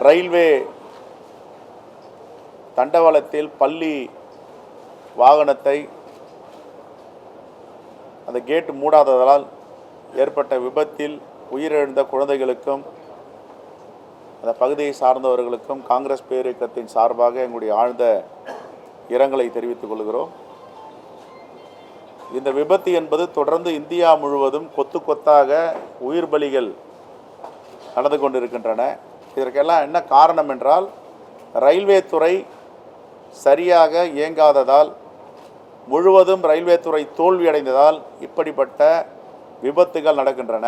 Railway தண்டவாளத்தில் பள்ளி வாகனத்தை அந்த கேட் மூடாததால் ஏற்பட்ட விபத்தில் உயிரிழந்த குழந்தைகளுக்கும் அந்த பகுதியை சார்ந்தவர்களுக்கும் காங்கிரஸ் பேரியக்கத்தின் சார்பாக எங்களுடைய ஆழ்ந்த இரங்கலை தெரிவித்துக் கொள்கிறோம். இந்த விபத்து என்பது தொடர்ந்து இந்தியா முழுவதும் கொத்து கொத்தாக உயிர் பலிகள் நடந்து கொண்டிருக்கின்றன. இதற்கெல்லாம் என்ன காரணம் என்றால், ரயில்வே துறை சரியாக இயங்காததால், முழுவதும் ரயில்வே துறை தோல்வியடைந்ததால் இப்படிப்பட்ட விபத்துகள் நடக்கின்றன.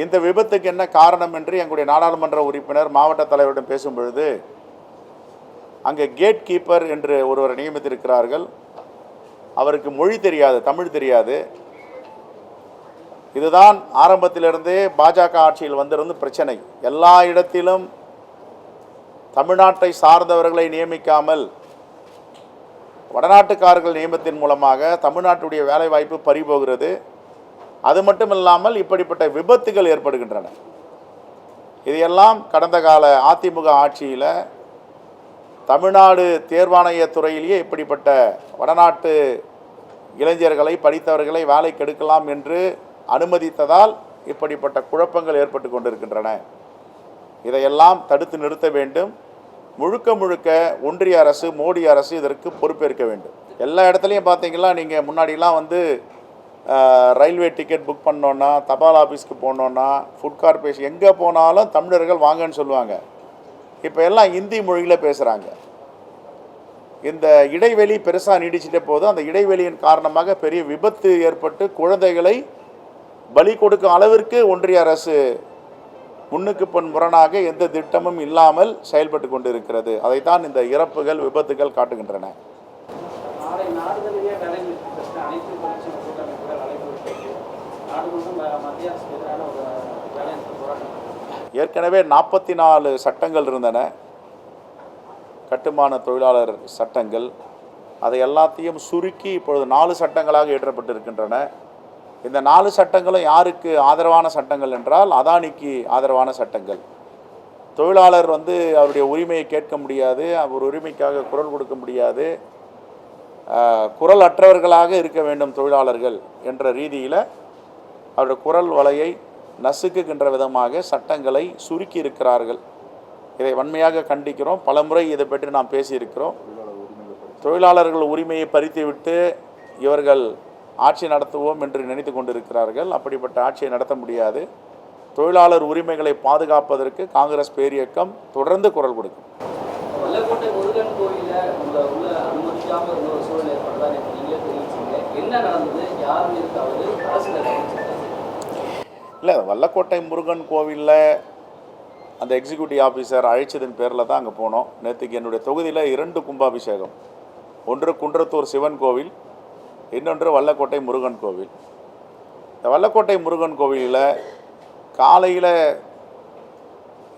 இந்த விபத்துக்கு என்ன காரணம் என்று எங்களுடைய நாடாளுமன்ற உறுப்பினர் மாவட்ட தலைவரிடம் பேசும் பொழுது, அங்கே கேட் கீப்பர் என்று ஒருவரை நியமித்திருக்கிறார்கள். அவருக்கு மொழி தெரியாது, தமிழ் தெரியாது. இதுதான் ஆரம்பத்திலிருந்தே பாஜக ஆட்சியில் வந்திருந்து பிரச்சனை. எல்லா இடத்திலும் தமிழ்நாட்டை சார்ந்தவர்களை நியமிக்காமல் வடநாட்டுக்காரர்கள் நியமனத்தின் மூலமாக தமிழ்நாட்டுடைய வேலைவாய்ப்பு பறிபோகிறது. அது மட்டும் இல்லாமல் இப்படிப்பட்ட விபத்துகள் ஏற்படுகின்றன. இதையெல்லாம் கடந்த கால அதிமுக ஆட்சியில் தமிழ்நாடு தேர்வாணைய துறையிலேயே இப்படிப்பட்ட வடநாட்டு இளைஞர்களை, படித்தவர்களை வேலைக்கு எடுக்கலாம் என்று அனுமதித்ததால் இப்படிப்பட்ட குழப்பங்கள் ஏற்பட்டு கொண்டிருக்கின்றன. இதையெல்லாம் தடுத்து நிறுத்த வேண்டும். முழுக்க முழுக்க ஒன்றிய அரசு, மோடி அரசு இதற்கு பொறுப்பேற்க வேண்டும். எல்லா இடத்துலையும் பார்த்தீங்கன்னா, நீங்கள் முன்னாடிலாம் ரயில்வே டிக்கெட் புக் பண்ணோன்னா, தபால் ஆஃபீஸ்க்கு போனோன்னா, ஃபுட் கார்பரேஷன் எங்கே போனாலும் தமிழர்கள் வாங்கன்னு சொல்லுவாங்க. இப்போ எல்லாம் இந்தி மொழியில் பேசுகிறாங்க. இந்த இடைவெளி பெருசாக நீடிச்சிட்டே போது அந்த இடைவெளியின் காரணமாக பெரிய விபத்து ஏற்பட்டு குழந்தைகளை பலி கொடுக்கும் அளவிற்கு ஒன்றிய அரசு முன்னுக்கு பின் முரணாக எந்த திட்டமும் இல்லாமல் செயல்பட்டு கொண்டு இருக்கிறது. அதைத்தான் இந்த இறப்புகள், விபத்துகள் காட்டுகின்றன. ஏற்கனவே 44 சட்டங்கள் இருந்தன, கட்டுமான தொழிலாளர் சட்டங்கள். அதை எல்லாத்தையும் சுருக்கி இப்பொழுது 4 சட்டங்களாக இயற்றப்பட்டிருக்கின்றன. இந்த 4 சட்டங்களும் யாருக்கு ஆதரவான சட்டங்கள் என்றால், அதானிக்கு ஆதரவான சட்டங்கள். தொழிலாளர் அவருடைய உரிமையை கேட்க முடியாது, அவர் உரிமைக்காக குரல் கொடுக்க முடியாது, குரல் அற்றவர்களாக இருக்க வேண்டும் தொழிலாளர்கள் என்ற ரீதியில் அவருடைய குரல் வலையை நசுக்குகின்ற விதமாக சட்டங்களை சுருக்கி இருக்கிறார்கள். இதை வன்மையாக கண்டிக்கிறோம். பலமுறை இதை பற்றி நாம் பேசியிருக்கிறோம். தொழிலாளர்கள் உரிமையை பறித்துவிட்டு இவர்கள் ஆட்சி நடத்துவோம் என்று நினைத்து கொண்டிருக்கிறார்கள். அப்படிப்பட்ட ஆட்சியை நடத்த முடியாது. தொழிலாளர் உரிமைகளை பாதுகாப்பதற்கு காங்கிரஸ் பேரியக்கம் தொடர்ந்து குரல் கொடுக்கும். இல்லை, வல்லக்கோட்டை முருகன் கோவிலில் அந்த எக்ஸிக்யூட்டிவ் ஆஃபீஸர் அழைச்சதன் பேரில் தான் அங்கே போனோம். நேற்றுக்கு என்னுடைய தொகுதியில் 2 கும்பாபிஷேகம். ஒன்று குன்றத்தூர் சிவன் கோவில், இன்னொன்று வல்லக்கோட்டை முருகன் கோவில். இந்த வல்லக்கோட்டை முருகன் கோவிலில் காலையில்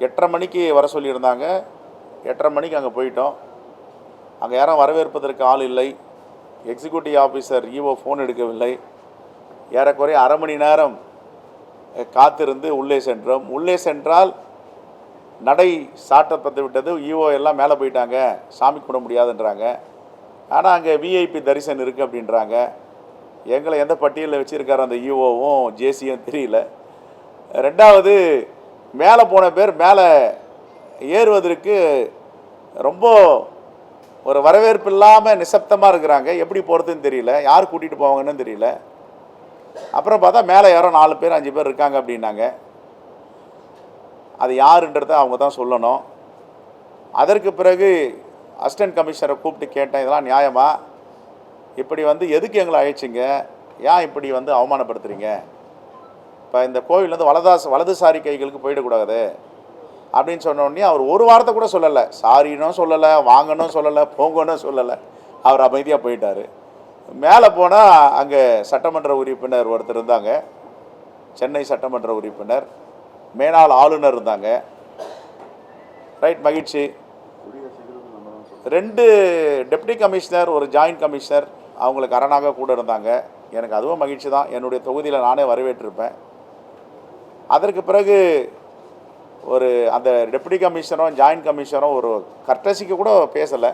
8:30 மணிக்கு வர சொல்லியிருந்தாங்க. 8:30 மணிக்கு அங்கே போயிட்டோம். அங்கே யாரும் வரவேற்பதற்கு ஆள் இல்லை. எக்ஸிக்யூட்டிவ் ஆஃபீஸர் ஈஓ ஃபோன் எடுக்கவில்லை. ஏறக்குறைய அரை மணி நேரம் காத்திருந்து உள்ளே சென்றோம். உள்ளே சென்றால் நடை சாட்டப்பட்டு விட்டது. ஈஓ எல்லாம் மேலே போயிட்டாங்க, சாமி கும்பிட முடியாதுன்றாங்க. ஆனால் அங்கே விஐபி தரிசனம் இருக்குது அப்படின்றாங்க. எங்களை எந்த பட்டியலில் வச்சுருக்காரு அந்த ஈஓவும் ஜேசியும் தெரியல. ரெண்டாவது, மேலே போன பேர் மேலே ஏறுவதற்கு ரொம்ப ஒரு வரவேற்பு இல்லாமல் நிசப்தமாக இருக்கிறாங்க. எப்படி போகிறதுன்னு தெரியல, யார் கூட்டிகிட்டு போவாங்கன்னு தெரியல. அப்புறம் பார்த்தா மேலே யாரோ 4 பேர் 5 பேர் இருக்காங்க அப்படின்னாங்க. அது யாருன்றத அவங்க தான் சொல்லணும். அதற்கு பிறகு அசிஸ்டன்ட் கமிஷனரை கூப்பிட்டு கேட்டேன், இதெல்லாம் நியாயமா? இப்படி எதுக்கு எங்களை அழைச்சிங்க? ஏன் இப்படி அவமானப்படுத்துகிறீங்க? இப்போ இந்த கோவில் வலதுசாரி கைகளுக்கு போயிடக்கூடாது அப்படின்னு சொன்னோடனே அவர் ஒரு வாரத்தை கூட சொல்லலை. சாரினும் சொல்லலை, வாங்கணும் சொல்லலை, போங்கன்னு சொல்லலை. அவர் அமைதியாக போயிட்டார். மேலே போனால் அங்கே சட்டமன்ற உறுப்பினர் ஒருத்தர் இருந்தாங்க, சென்னை சட்டமன்ற உறுப்பினர், மேனாள் ஆளுநர் இருந்தாங்க. ரைட், மகிழ்ச்சி. 2 டெப்டி கமிஷனர், ஒரு ஜாயின்ட் கமிஷனர் அவங்களுக்கு அரணாக கூட இருந்தாங்க. எனக்கு அதுவும் மகிழ்ச்சி தான். என்னுடைய தொகுதியில் நானே வரவேற்றிருப்பேன். அதற்கு பிறகு ஒரு அந்த டெப்யூட்டி கமிஷனரும் ஜாயின்ட் கமிஷனரும் ஒரு கர்டசிக்கு கூட பேசலை.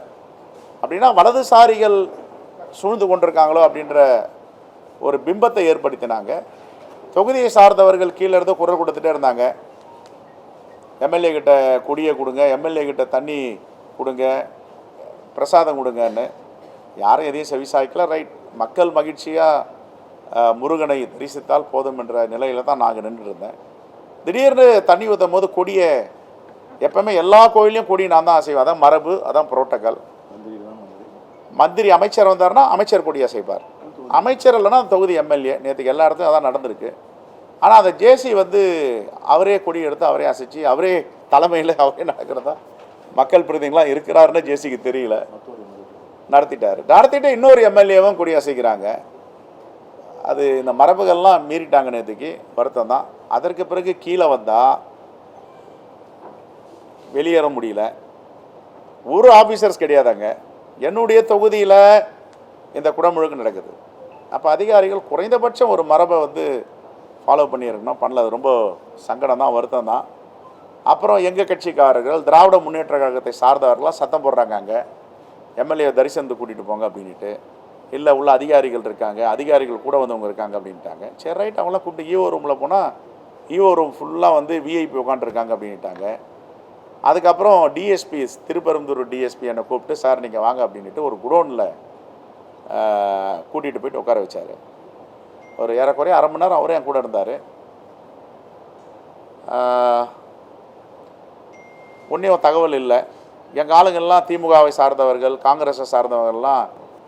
அப்படின்னா வலதுசாரிகள் சூழ்ந்து கொண்டிருக்காங்களோ அப்படின்ற ஒரு பிம்பத்தை ஏற்படுத்தினாங்க. தொகுதியை சார்ந்தவர்கள் கீழே இருந்து குரல் கொடுத்துட்டே இருந்தாங்க, எம்எல்ஏ கிட்ட கொடியை கொடுங்க, எம்எல்ஏ கிட்ட தண்ணி கொடுங்க, பிரசாதம் கொடுங்கன்னு. யாரும் எதையும் செவிசாய்க்கல. ரைட், மக்கள் மகிழ்ச்சியாக முருகனை தரிசித்தால் போதும் என்ற நிலையில் தான் நாங்கள் நின்றுட்டு இருந்தேன். திடீர்னு தண்ணி ஊற்றும் போது கொடியை, எப்பவுமே எல்லா கோயிலையும் கொடி நான் தான் அசைவேன், அதான் மரபு, அதான் புரோட்டோக்கால். மந்திரி அமைச்சர் வந்தார்னா அமைச்சர் கொடி அசைப்பார், அமைச்சர் இல்லைன்னா தொகுதி எம்எல்ஏ. நேற்றுக்கு எல்லா இடத்துலையும் அதான் நடந்திருக்கு. ஆனால் அந்த ஜேசி வந்து அவரே கொடி எடுத்து அவரே அசைச்சு அவரே தலைமையில் அவரே நடக்கிறதா மக்கள் பிரதிநிதிகளாக இருக்கிறாருன்னு ஜேசிக்கு தெரியல, நடத்திட்டு இன்னொரு எம்எல்ஏவும் கொடி அசைக்கிறாங்க. அது இந்த மரபுகள்லாம் மீறிட்டாங்க. நேற்றுக்கு வருத்தம் தான். அதற்கு பிறகு கீழே வந்தால் வெளியேற முடியல. ஒரு ஆஃபீஸர்ஸ் கிடையாதாங்க. என்னுடைய தொகுதியில் இந்த குடமுழுக்கு நடக்குது. அப்போ அதிகாரிகள் குறைந்தபட்சம் ஒரு மரபை வந்து ஃபாலோ பண்ணியிருக்கணும், பண்ணல. அது ரொம்ப சங்கடம் தான், வருத்தம் தான். அப்புறம் எங்கள் கட்சிக்காரர்கள், திராவிட முன்னேற்ற கழகத்தை சார்ந்தவர்களாக சத்தம் போடுறாங்க, அங்கே எம்எல்ஏ தரிசனத்துக்கு கூட்டிகிட்டு போங்க அப்படின்ட்டு. இல்லை, உள்ள அதிகாரிகள் இருக்காங்க, அதிகாரிகள் கூட வந்தவங்க இருக்காங்க அப்படின்ட்டாங்க. சரி, ரைட், அவங்களாம் கூப்பிட்டு ஈஓ ரூமில் போனால் ஈஓ ரூம் ஃபுல்லாக வந்து விஐபி உட்காந்துருக்காங்க அப்படின்ட்டாங்க. அதுக்கப்புறம் டிஎஸ்பி, திருப்பெரும்புதூர் டிஎஸ்பி என்னை கூப்பிட்டு, சார் நீங்கள் வாங்க அப்படின்ட்டு ஒரு குடோனில் கூட்டிகிட்டு போயிட்டு உட்கார வச்சார். ஒரு ஏறக்குறைய அரை மணி நேரம் அவரே என் கூட இருந்தார். ஒன்றையும் தகவல் இல்லை. எங்கள் ஆளுங்கள்லாம் திமுகவை சார்ந்தவர்கள், காங்கிரஸை சார்ந்தவர்கள்லாம்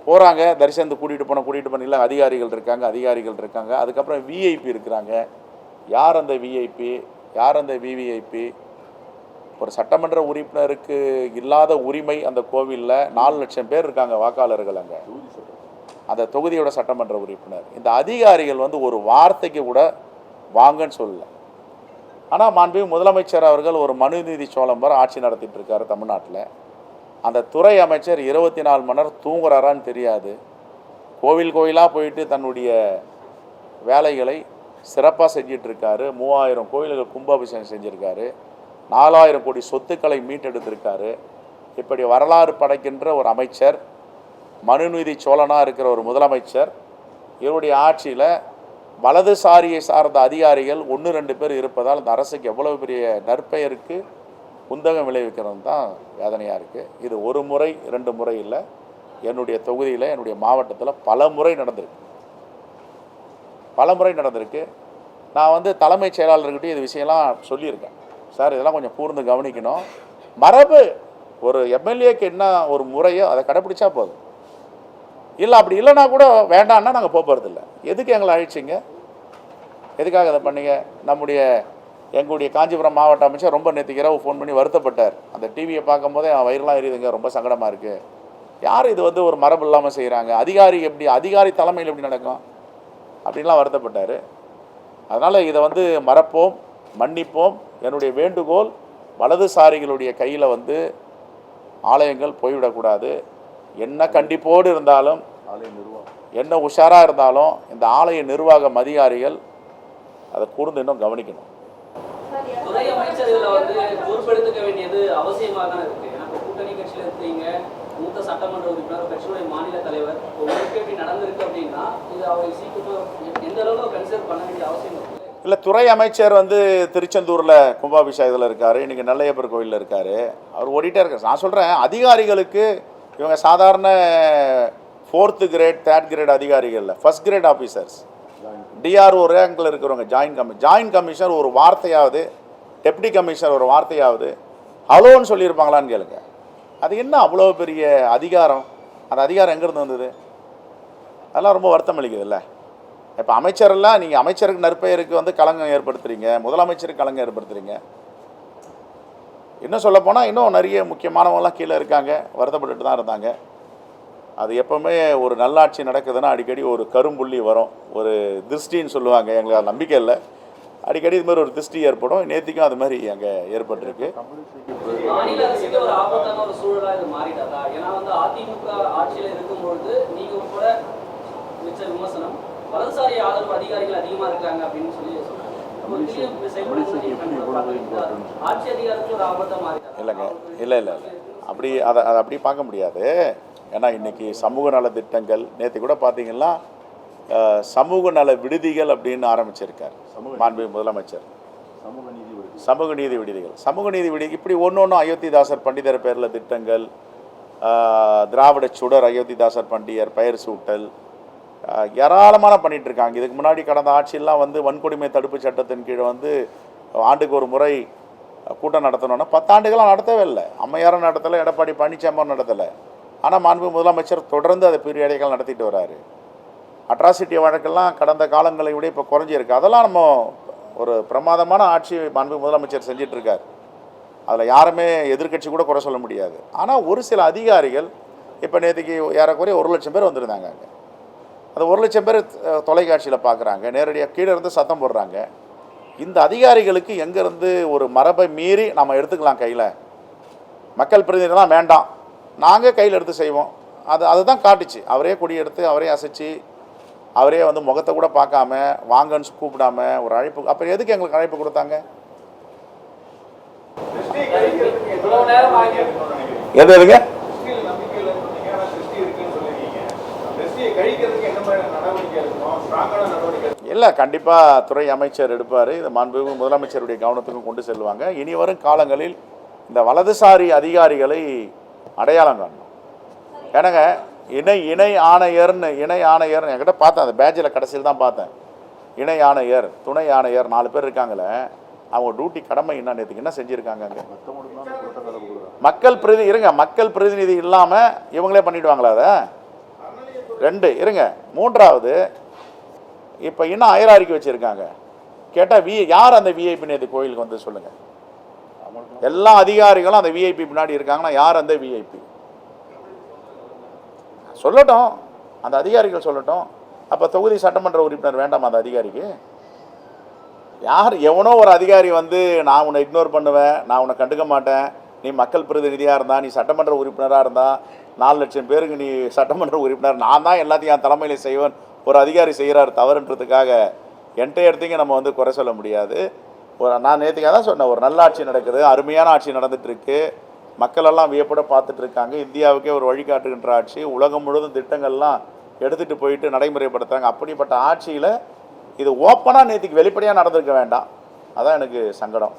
போகிறாங்க, தரிசனத்துக்கு கூட்டிகிட்டு போன இல்லை, அதிகாரிகள் இருக்காங்க. அதுக்கப்புறம் விஐபி இருக்கிறாங்க. யார் அந்த விஐபி, யார் அந்த விவிஐபி? ஒரு சட்டமன்ற உறுப்பினருக்கு இல்லாத உரிமை அந்த கோவிலில் 4 லட்சம் பேர் இருக்காங்க வாக்காளர்கள் அங்கே, அந்த தொகுதியோட சட்டமன்ற உறுப்பினர். இந்த அதிகாரிகள் வந்து ஒரு வார்த்தைக்கு கூட வாங்கன்னு சொல்லல. ஆனால் மாண்புமிகு முதலமைச்சர் அவர்கள் ஒரு மனுநீதி சோழம்பர் ஆட்சி நடத்திட்டு இருக்காரு தமிழ்நாட்டில். அந்த துறை அமைச்சர் 24 மணி நேரம் தூங்குறாரான்னு தெரியாது. கோயிலாக போயிட்டு தன்னுடைய வேலைகளை சிறப்பாக செஞ்சிட்ருக்காரு. 3000 கோயில்கள் கும்பாபிஷேகம் செஞ்சுருக்காரு. 4000 கோடி சொத்துக்களை மீட்டெடுத்திருக்காரு. இப்படி வரலாறு படைக்கின்ற ஒரு அமைச்சர், மனுநீதி சோழனாக இருக்கிற ஒரு முதலமைச்சர், இவருடைய ஆட்சியில் வலதுசாரியை சார்ந்த அதிகாரிகள் 1-2 பேர் இருப்பதால் இந்த அரசுக்கு எவ்வளவு பெரிய நற்பெயருக்கு குந்தகம் விளைவிக்கிறது தான் வேதனையாக இருக்குது. இது ஒரு முறை 2 முறை இல்லை, என்னுடைய தொகுதியில், என்னுடைய மாவட்டத்தில் பல முறை நடந்திருக்கு. நான் வந்து தலைமைச் செயலாளர்கிட்ட இது விஷயம்லாம் சொல்லியிருக்கேன். சார், இதெல்லாம் கொஞ்சம் கூர்ந்து கவனிக்கணும். மரபு ஒரு எம்எல்ஏக்கு என்ன ஒரு முறையோ அதை கடைப்பிடிச்சா போதும். இல்லை, அப்படி இல்லைன்னா கூட வேண்டான்னா நாங்கள் போகிறதில்ல. எதுக்கு எங்களை அழிச்சிங்க, எதுக்காக அதை பண்ணீங்க? எங்களுடைய காஞ்சிபுரம் மாவட்ட அமைச்சர் ரொம்ப நேற்றுக்கு இரவு ஃபோன் பண்ணி வருத்தப்பட்டார். அந்த டிவியை பார்க்கும் போதே வயிறுலாம் எரியுதுங்க, ரொம்ப சங்கடமாக இருக்குது. யார் இது வந்து ஒரு மரபு இல்லாமல் செய்கிறாங்க, அதிகாரி தலைமையில் எப்படி நடக்கும் அப்படின்லாம் வருத்தப்பட்டார். அதனால் இதை வந்து மறப்போம், மன்னிப்போம். என்னுடைய வேண்டுகோள், வலதுசாரிகளுடைய கையில் வந்து ஆலயங்கள் போய்விடக்கூடாது. என்ன கண்டிப்போடு இருந்தாலும், என்ன உஷாராக இருந்தாலும் இந்த ஆலய நிர்வாக அதிகாரிகள் அதை கூர்ந்து இன்னும் கவனிக்கணும். துறை அமைச்சர் இதில் வந்து பொறுப்பெடுத்துக்க வேண்டியது அவசியமாக தான் இருக்குது. ஏன்னா கூட்டணி கட்சியில் இருக்கிறீங்க, மூத்த சட்டமன்ற உறுப்பினர், கட்சியுடைய மாநில தலைவர், உங்களுக்கு எப்படி நடந்திருக்கு அப்படின்னா இது அவர் சீக்கிரம் எந்த அளவுக்கு கன்சிடர் பண்ண வேண்டிய அவசியம் இருக்குது. இல்லை, துறை அமைச்சர் வந்து திருச்செந்தூரில் கும்பாபிஷேகத்தில் இருக்கார், இன்றைக்கி நெல்லையப்பர் கோயிலில் இருக்கார், அவர் ஓடிட்டே இருக்கார். நான் சொல்கிறேன், அதிகாரிகளுக்கு இவங்க சாதாரண 4th கிரேட் 3rd கிரேட் அதிகாரிகள் இல்லை, 1st கிரேட் ஆஃபீஸர்ஸ், டிஆர்ஓ ரேங்கில் இருக்கிறவங்க. ஜாயின்ட் கமிஷனர் ஒரு வார்த்தையாவது, டெப்டி கமிஷனர் ஒரு வார்த்தையாவது ஹலோன்னு சொல்லியிருப்பாங்களான்னு கேளுங்க. அது என்ன அவ்வளோ பெரிய அதிகாரம்? அந்த அதிகாரம் எங்கேருந்து வந்தது? அதெல்லாம் ரொம்ப வருத்தம் அளிக்குது இல்லை? இப்போ அமைச்சரெல்லாம் நீங்கள் அமைச்சருக்கு நற்பெயருக்கு வந்து களங்கம் ஏற்படுத்துகிறீங்க, முதலமைச்சருக்கு களங்கம் ஏற்படுத்துகிறீங்க. இன்னும் சொல்லப்போனால் இன்னும் நிறைய முக்கியமானவங்களாம் கீழே இருக்காங்க, வருத்தப்பட்டுட்டு தான் இருந்தாங்க. அது எப்போவுமே ஒரு நல்லாட்சி நடக்குதுன்னா அடிக்கடி ஒரு கரும்புள்ளி வரும், ஒரு திருஷ்டின்னு சொல்லுவாங்க. எங்களுக்கு அது நம்பிக்கை இல்லை, அடிக்கடி இது மாதிரி ஒரு திருஷ்டி ஏற்படும். நேற்றுக்கும் அது மாதிரி அங்கே ஏற்பட்டிருக்கு. மாநில அரசுக்கு ஒரு ஆபத்தான ஒரு சூழலாக இது மாறிட்டதா? ஏன்னா வந்து அதிமுக ஆட்சியில் இருக்கும்பொழுது நீங்கள் கூட மிச்ச விமர்சனம், வலதுசாரி ஆதரவு அதிகாரிகள் அதிகமாக இருக்காங்க அப்படின்னு சொல்லி சொன்னாங்க. ஆட்சி அதிகாரத்தில் ஒரு ஆபத்தா மாறிட்டாங்க. இல்லைங்க, இல்லை இல்லை இல்லை அப்படி அதை அப்படி பார்க்க முடியாது. ஏன்னா இன்றைக்கி சமூக நல திட்டங்கள் நேற்று கூட பார்த்தீங்கன்னா சமூக நல விடுதிகள் அப்படின்னு ஆரம்பிச்சிருக்கார் மாண்புமிகு முதலமைச்சர். சமூக நீதி விடுதிகள், சமூக நீதி விடுதி இப்படி ஒன்று அயோத்திதாசர் பண்டிதர் பேரில் திட்டங்கள், திராவிட சுடர் அயோத்திதாசர் பண்டிதர் பெயர் சூட்டல், ஏராளமான பண்ணிகிட்டு இருக்காங்க. இதுக்கு முன்னாடி கடந்த ஆட்சியெல்லாம் வந்து வன்கொடுமை தடுப்பு சட்டத்தின் கீழே வந்து ஆண்டுக்கு ஒரு முறை கூட்டம் நடத்தணும்னா 10 ஆண்டுகளாக நடத்தவே இல்லை. அம்மையாரும் நடத்தலை, எடப்பாடி பழனிசாமியும் நடத்தலை. ஆனால் மாண்புமிகு முதலமைச்சர் தொடர்ந்து அதை பீரியாடிகள் நடத்திட்டு வர்றாரு. அட்ராசிட்டி வழக்கெல்லாம் கடந்த காலங்களை விட இப்போ குறைஞ்சிருக்கு. அதெல்லாம் நம்ம ஒரு பிரமாதமான ஆட்சி மாண்புமிகு முதலமைச்சர் செஞ்சிட்ருக்கார். அதில் யாருமே எதிர்க்கட்சி கூட குறை சொல்ல முடியாது. ஆனால் ஒரு சில அதிகாரிகள் இப்போ நேற்றுக்கு ஏறக்குறைய 1 லட்சம் பேர் வந்திருந்தாங்க. அங்கே அந்த 1 லட்சம் பேர் தொலைக்காட்சியில் பார்க்குறாங்க, நேரடியாக கீழே இருந்து சத்தம் போடுறாங்க. இந்த அதிகாரிகளுக்கு எங்கேருந்து ஒரு மரபை மீறி நம்ம எடுத்துக்கலாம் கையில், மக்கள் பிரதிநிதிலாம் வேண்டாம், நாங்கள் கையில் எடுத்து செய்வோம், அதுதான் காட்டுச்சு. அவரே கொடியெடுத்து அவரே அசைச்சு அவரே வந்து முகத்தை கூட பார்க்காம வாங்கன்னு கூப்பிடாம ஒரு அழைப்பு. அப்புறம் எதுக்கு எங்களுக்கு அழைப்பு கொடுத்தாங்க? எது எதுங்க இல்லை, கண்டிப்பாக துறை அமைச்சர் எடுப்பார். இது மாண்புமிகு முதலமைச்சருடைய கவனத்துக்கும் கொண்டு செல்வாங்க. இனி வரும் காலங்களில் இந்த வலதுசாரி அதிகாரிகளை அடையாளம் காணணும். ஏன்னாங்க இணை ஆணையர்னு என்கிட்ட பார்த்தேன், அந்த பேட்சில் கடைசியில் தான் பார்த்தேன். இணை ஆணையர், துணை ஆணையர் 4 பேர் இருக்காங்களே, அவங்க டியூட்டி கடமை என்ன, நேற்றுக்கு என்ன செஞ்சுருக்காங்க? அங்கே மக்கள் பிரதிநிதி இல்லாமல் இவங்களே பண்ணிவிடுவாங்களா? அதை 2 இருங்க. 3வது இப்போ இன்னும் அயராரிக்கை வச்சுருக்காங்க. கேட்டால் யார் அந்த விஐபி நேற்று கோயிலுக்கு வந்து சொல்லுங்கள். எல்லா அதிகாரிகளும் அந்த விஐபி பின்னாடி இருக்காங்கன்னா யார் அந்த விஐபி சொல்லட்டும், அந்த அதிகாரிகள் சொல்லட்டும். அப்போ தொகுதி சட்டமன்ற உறுப்பினர் வேண்டாமா அந்த அதிகாரிக்கு? யார் எவனோ ஒரு அதிகாரி வந்து நான் உன்னை இக்னோர் பண்ணுவேன், நான் உன்னை கண்டுக்க மாட்டேன், நீ மக்கள் பிரதிநிதியாக இருந்தா, நீ சட்டமன்ற உறுப்பினராக இருந்தா, 4 லட்சம் பேருக்கு நீ சட்டமன்ற உறுப்பினர், நான் தான் எல்லாத்தையும் என் தலைமையில் செய்வேன் ஒரு அதிகாரி செய்கிறார் தவறுன்றதுக்காக என்கிட்ட எடுத்தீங்க நம்ம வந்து குறை சொல்ல முடியாது. நான் நேற்றுக்காக தான் சொன்னேன், ஒரு நல்ல ஆட்சி நடக்குது, அருமையான ஆட்சி நடந்துகிட்ருக்கு, மக்கள் எல்லாம் வியப்பட பார்த்துட்டு இருக்காங்க. இந்தியாவுக்கே ஒரு வழிகாட்டுகின்ற ஆட்சி, உலகம் முழுவதும் திட்டங்கள்லாம் எடுத்துகிட்டு போயிட்டு நடைமுறைப்படுத்துகிறாங்க. அப்படிப்பட்ட ஆட்சியில் இது ஓப்பனாக நேற்றுக்கு வெளிப்படையாக நடந்திருக்க வேண்டாம். அதான் எனக்கு சங்கடம்.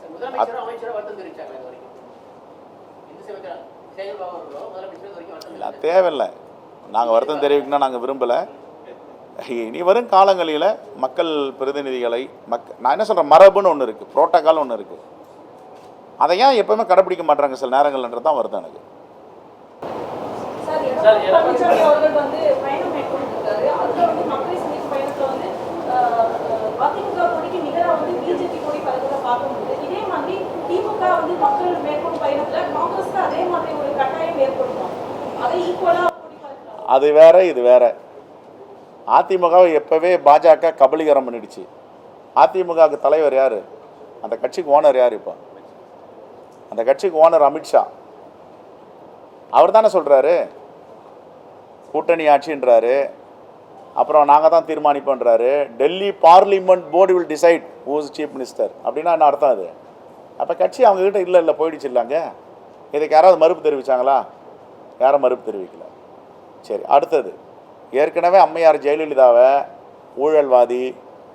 இல்லை, தேவையில்லை. நாங்கள் வருத்தம் தெரிவிக்கணும்னா நாங்கள் விரும்பலை. இனி வரும் காலங்களில் மக்கள் பிரதிநிதிகளை நான் என்ன சொல்கிறேன், மரபுன்னு ஒன்று இருக்குது, புரோட்டோக்கால் ஒன்று இருக்குது, அதை ஏன் எப்பவுமே கடைப்பிடிக்க மாட்டாங்க சில நேரங்கள்ன்றது தான் வருது எனக்கு. அது வேற இது வேற. அதிமுகவை எப்பவே பாஜக கபலீகரம் பண்ணிடுச்சு. அதிமுகவுக்கு தலைவர் யார்? அந்த கட்சிக்கு ஓனர் யார்? இப்போ அந்த கட்சிக்கு ஓனர் அமித்ஷா. அவர் தானே சொல்கிறாரு கூட்டணி ஆட்சின்றாரு, அப்புறம் நாங்கள் தான் தீர்மானிப்போன்றாரு. Delhi parliament board will decide who is chief minister அப்படின்னா என்ன அர்த்தம்? அது அப்போ கட்சி அவங்கக்கிட்ட இல்லை போயிடுச்சு இல்லைங்க. இதுக்கு யாராவது மறுப்பு தெரிவித்தாங்களா? யாரும் மறுப்பு தெரிவிக்கல. சரி, அடுத்தது ஏற்கனவே அம்மையார் ஜெயலலிதாவை ஊழல்வாதி,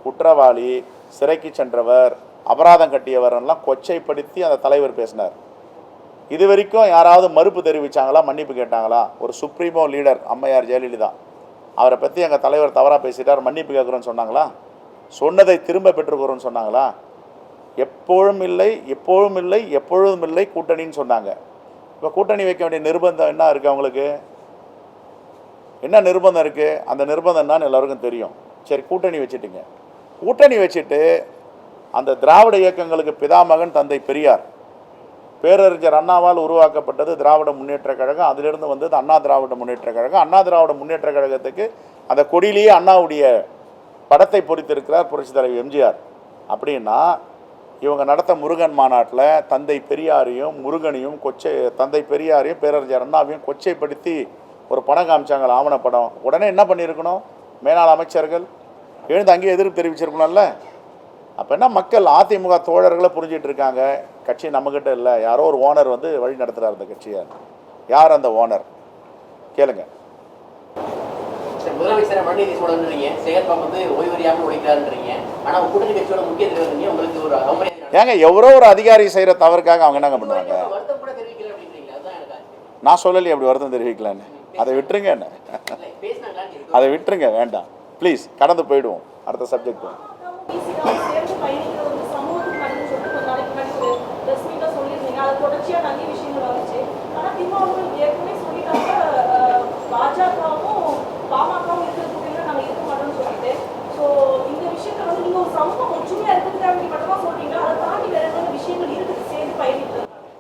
குற்றவாளி, சிறைக்கு சென்றவர், அபராதம் கட்டியவரெல்லாம் கொச்சைப்படுத்தி அந்த தலைவர் பேசினார். இது வரைக்கும் யாராவது மறுப்பு தெரிவித்தாங்களா, மன்னிப்பு கேட்டாங்களா? ஒரு சுப்ரீமோ லீடர் அம்மையார் ஜெயலலிதா, அவரை பற்றி எங்கள் தலைவர் தவறாக பேசிட்டார், மன்னிப்பு கேட்குறோன்னு சொன்னாங்களா? சொன்னதை திரும்ப பெற்றுக்கிறோன்னு சொன்னாங்களா? எப்பொழுதும் இல்லை கூட்டணின்னு சொன்னாங்க. இப்போ கூட்டணி வைக்க வேண்டிய நிர்பந்தம் என்ன இருக்குது? அவங்களுக்கு என்ன நிர்பந்தம் இருக்குது? அந்த நிர்பந்தம் என்னன்னு எல்லாருக்கும் தெரியும். சரி, கூட்டணி வச்சுட்டுங்க. கூட்டணி வச்சுட்டு அந்த திராவிட இயக்கங்களுக்கு பிதாமகன் தந்தை பெரியார், பேரறிஞர் அண்ணாவால் உருவாக்கப்பட்டது திராவிட முன்னேற்ற கழகம். அதிலிருந்து வந்தது அண்ணா திராவிட முன்னேற்ற கழகம். அண்ணா திராவிட முன்னேற்ற கழகத்துக்கு அந்த கொடியிலேயே அண்ணாவுடைய படத்தை பொறித்திருக்கிறார் புரட்சி தலைவர் எம்ஜிஆர். அப்படின்னா இவங்க நடத்த முருகன் மாநாட்டில் தந்தை பெரியாரையும் முருகனையும் தந்தை பெரியாரையும் பேரறிஞர் அண்ணாவையும் கொச்சைப்படுத்தி ஒரு படம் காமிச்சாங்க, ஆவணப்படம். உடனே என்ன பண்ணியிருக்கணும்? மேலாள் அமைச்சர்கள் எழுந்து அங்கேயே எதிர்ப்பு தெரிவிச்சிருக்கணும்ல. அப்போ என்ன மக்கள் அதிமுக தோழர்களை புரிஞ்சிட்டு இருக்காங்க, கட்சி நம்மக்கிட்ட இல்லை, யாரோ ஒரு ஓனர் வந்து வழி நடத்துகிறார் அந்த கட்சியை. யார் அந்த ஓனர் கேளுங்க. முதலமைச்சர் மனுநீதி சோழன்றீங்க, சேகர்பாபு வந்து ஓய்வறியாமல் உழைக்கிறாருன்றீங்க. ஆனால் கூட்டணி கட்சியோட முக்கிய தலைவர் உங்களுக்கு ஒரு அவமரியாதை. ஏங்க எவரோ ஒரு அதிகாரி செய்கிற தவறுக்காக அவங்க என்னங்க பண்ணுவாங்க? வருத்தம் கூட தெரிவிக்கல அப்படின்றீங்க. அதுதான் எனக்கு ஆச்சரியம். நான் சொல்லலையே அப்படி வருத்தம் தெரிவிக்கலான்னு. அதை விட்டுருங்க, என்ன பேசினாங்களான்னு கேட்குறேன். அதை விட்டுருங்க, வேண்டாம் ப்ளீஸ், கடந்து போயிடுவோம் அடுத்த சப்ஜெக்ட்.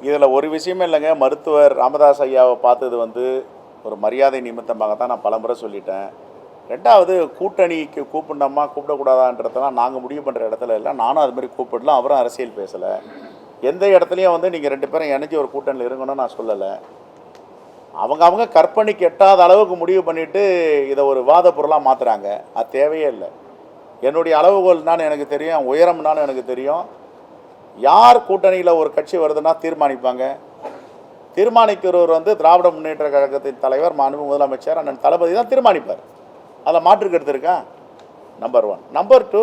இதில் ஒரு விஷயமே இல்லைங்க. மருத்துவர் ராமதாஸ் ஐயாவை பார்த்தது வந்து ஒரு மரியாதை நிமித்தமாக தான் நான் பலமுறை சொல்லிட்டேன். ரெண்டாவது, கூட்டணிக்கு கூப்பிடணுமா கூப்பிடக்கூடாதான்றதெல்லாம் நாங்கள் முடிவு பண்ணுற இடத்துல இல்லை. நானும் அது மாதிரி கூப்பிடலாம், அவரும் அரசியல் பேசலை. எந்த இடத்துலையும் வந்து நீங்கள் 2 பேரும் இணைஞ்சி ஒரு கூட்டணியில் இருக்கணும்னு நான் சொல்லலை. அவங்க கற்பனைக்கு எட்டாத அளவுக்கு முடிவு பண்ணிவிட்டு இதை ஒரு விவாத பொருளாக மாற்றுறாங்க. அது தேவையே இல்லை. என்னுடைய அளவுகோல்னான்னு எனக்கு தெரியும், உயரம்னாலும் எனக்கு தெரியும். யார் கூட்டணியில் ஒரு கட்சி வருதுன்னா தீர்மானிப்பாங்க. தீர்மானிக்கிறவர் வந்து திராவிட முன்னேற்ற கழகத்தின் தலைவர் மாண்பு முதலமைச்சர் அண்ணன் தளபதி தான் தீர்மானிப்பார். அதில் மாற்றுக்கிறது இருக்கா? நம்பர் 1. நம்பர் 2,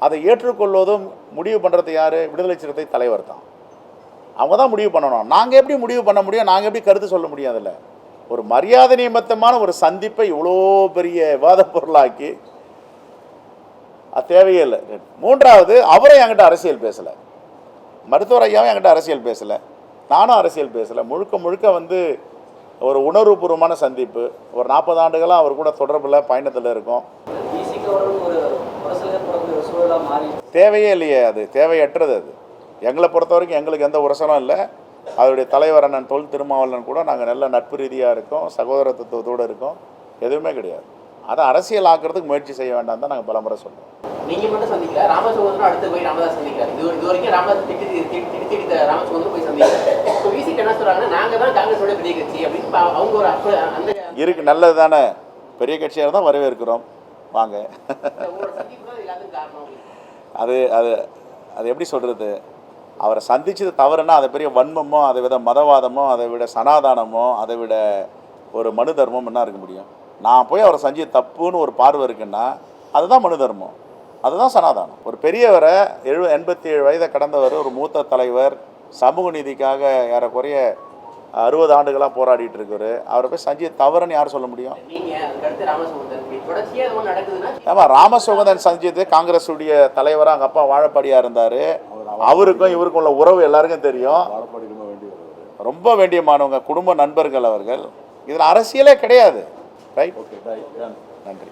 அதை ஏற்றுக்கொள்வதும் முடிவு பண்ணுறது யார்? விடுதலை சிறுத்தை தலைவர் தான். அவங்க தான் முடிவு பண்ணணும். நாங்கள் எப்படி முடிவு பண்ண முடியும்? நாங்கள் எப்படி கருத்து சொல்ல முடியும்? அதில் ஒரு மரியாதை நிமித்தமான ஒரு சந்திப்பை இவ்வளோ பெரிய விவாத பொருளாக்கி அது தேவையே இல்லை. 3வது, அவரை என்கிட்ட அரசியல் பேசலை. மருத்துவர் ஐயாவும் என்கிட்ட அரசியல் பேசலை, நானும் அரசியல் பேசலை. முழுக்க வந்து ஒரு உணர்வுபூர்வமான சந்திப்பு. ஒரு 40 ஆண்டுகளாக அவர் கூட தொடர்பில் பயணத்தில் இருக்கும். தேவையே இல்லையே, அது தேவையற்றது. அது எங்களை பொறுத்த வரைக்கும் எங்களுக்கு எந்த உரசலும் இல்லை. அவருடைய தலைவர் அண்ணன் தொல் திருமாவளவன் கூட நாங்கள் நல்ல நட்பு ரீதியாக இருக்கோம், சகோதரத்துவத்தோடு இருக்கோம். எதுவுமே கிடையாது. அதை அரசியல் ஆக்கிறதுக்கு முயற்சி செய்ய வேண்டாம் தான் நாங்கள் பலமுறை சொல்கிறோம். நீங்கள் மட்டும் சந்திக்கல, ராமசோதரனும் அடுத்து போய் ராமதாஸ் சந்திக்கிறார். இது வரைக்கும் ராமதாஸ் திட்டி ராமசோதரன் போய் சந்திக்கிறார். இப்போ விசிக்கு என்ன சொல்கிறாங்கன்னா, நாங்கள் தான் காங்கிரஸோட பெரிய கட்சி அப்படின்னு அவங்க ஒரு அந்த இருக்கு. நல்லது தானே, பெரிய கட்சியாக தான் வரவேற்கிறோம், வாங்க. எல்லாத்துக்கும் காரணம் அது அது அது எப்படி சொல்கிறது? அவரை சந்திச்சது தவறுன்னா அதை பெரிய வன்மமோ, அதை விட மதவாதமோ, அதை விட சனாதானமோ, அதை விட ஒரு மனு தர்மம் என்ன இருக்க முடியும்? நான் போய் அவரை செஞ்சு தப்புன்னு ஒரு பார்வை இருக்குன்னா அதுதான் மனு தர்மம், அதுதான் சனாதானம். ஒரு பெரியவரை 87 வயதை கடந்தவர், ஒரு மூத்த தலைவர், சமூக நீதிக்காக ஏறக்குறைய 60 ஆண்டுகளாக போராடிட்டு இருக்காரு. அவரை போய் செஞ்சு தவறுன்னு யார் சொல்ல முடியும்? ஆமாம், ராமசோகந்தன் சஞ்சித் காங்கிரஸுடைய தலைவராக அவங்க அப்பா வாழப்பாடியாக இருந்தார். அவருக்கும் இவருக்கும் உள்ள உறவு எல்லாருக்கும் தெரியும். ரொம்ப வேண்டியமானவங்க, குடும்ப நண்பர்கள் அவர்கள். இதில் அரசியலே கிடையாது. ரைட், ஓகே, நன்றி.